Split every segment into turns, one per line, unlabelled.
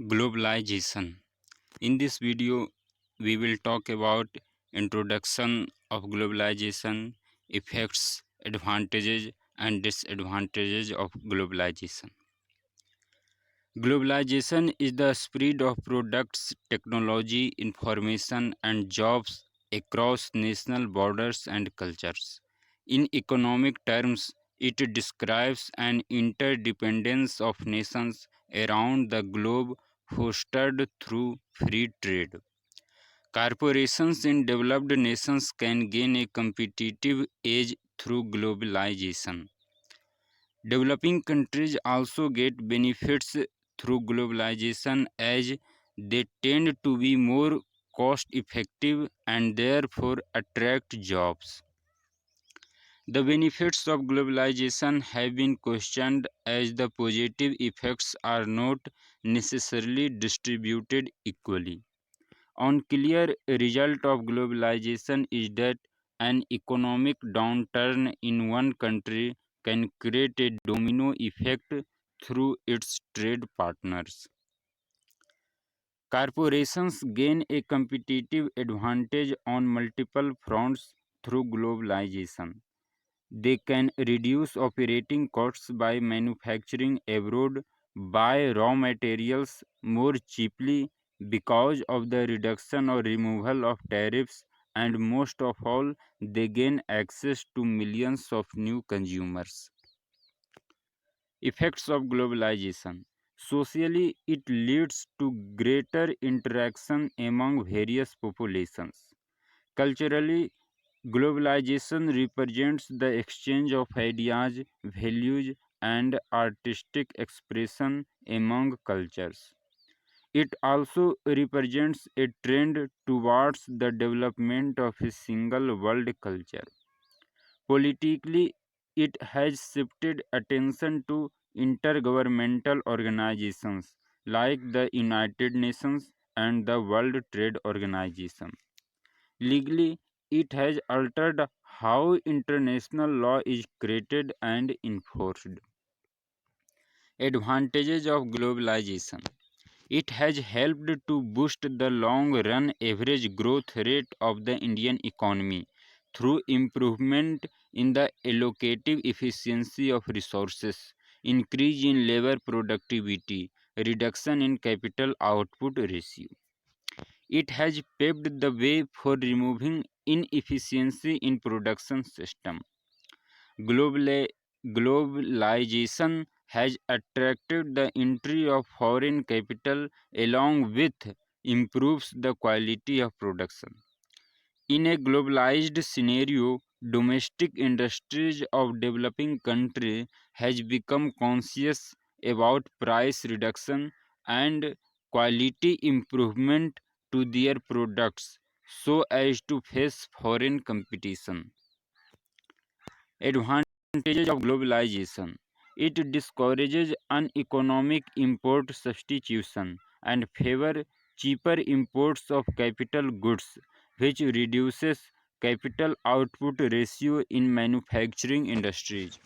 Globalization. In this video, we will talk about introduction of globalization, effects, advantages, and disadvantages of globalization. Globalization is the spread of products, technology, information, and jobs across national borders and cultures. In economic terms, it describes an interdependence of nations around the globe fostered through free trade. Corporations in developed nations can gain a competitive edge through globalization. Developing countries also get benefits through globalization as they tend to be more cost effective and therefore attract jobs. The benefits of globalization have been questioned as the positive effects are not necessarily distributed equally. One clear result of globalization is that an economic downturn in one country can create a domino effect through its trade partners. Corporations gain a competitive advantage on multiple fronts through globalization. They can reduce operating costs by manufacturing abroad, buy raw materials more cheaply because of the reduction or removal of tariffs, and most of all, they gain access to millions of new consumers. Effects of globalization. Socially, it leads to greater interaction among various populations. Culturally, globalization represents the exchange of ideas, values, and artistic expression among cultures. It also represents a trend towards the development of a single world culture. Politically, it has shifted attention to intergovernmental organizations like the United Nations and the World Trade Organization. Legally, it has altered how international law is created and enforced. Advantages of globalization. It has helped to boost the long run average growth rate of the Indian economy through improvement in the allocative efficiency of resources, increase in labor productivity, reduction in capital output ratio. It has paved the way for removing inefficiency in production system. Globali- Globalization has attracted the entry of foreign capital along with improves the quality of production. In a globalized scenario, domestic industries of developing countries has become conscious about price reduction and quality improvement to their products so as to face foreign competition. Advantages of globalization. It discourages uneconomic import substitution and favor cheaper imports of capital goods, which reduces capital output ratio in manufacturing industries.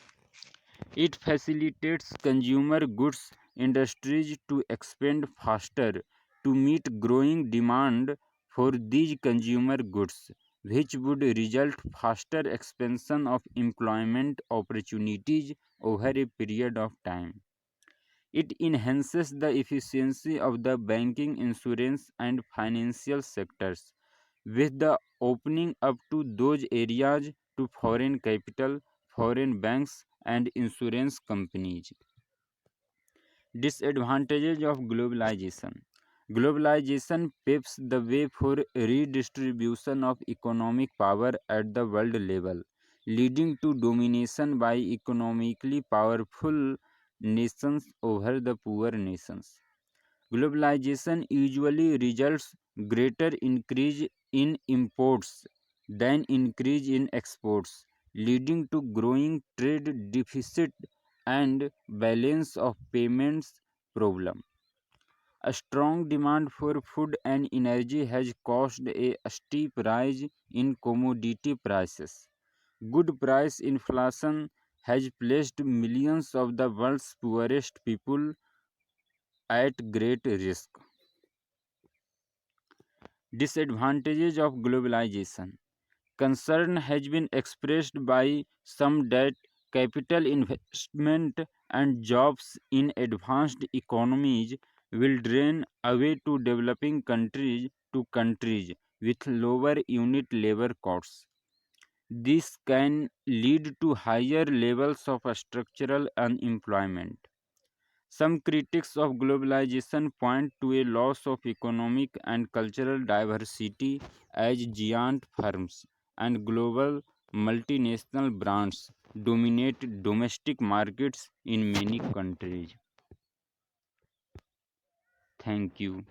It facilitates consumer goods industries to expand faster to meet growing demand for these consumer goods, which would result faster expansion of employment opportunities over a period of time. It enhances the efficiency of the banking, insurance, and financial sectors, with the opening up to those areas to foreign capital, foreign banks, and insurance companies. Disadvantages of globalization. Globalization paves the way for redistribution of economic power at the world level, leading to domination by economically powerful nations over the poor nations. Globalization usually results greater increase in imports than increase in exports, leading to growing trade deficit and balance of payments problem. A strong demand for food and energy has caused a steep rise in commodity prices. Good price inflation has placed millions of the world's poorest people at great risk. Disadvantages of globalization. Concern has been expressed by some that capital investment and jobs in advanced economies will drain away to developing countries with lower unit labor costs. This can lead to higher levels of structural unemployment. Some critics of globalization point to a loss of economic and cultural diversity as giant firms and global multinational brands dominate domestic markets in many countries. Thank you.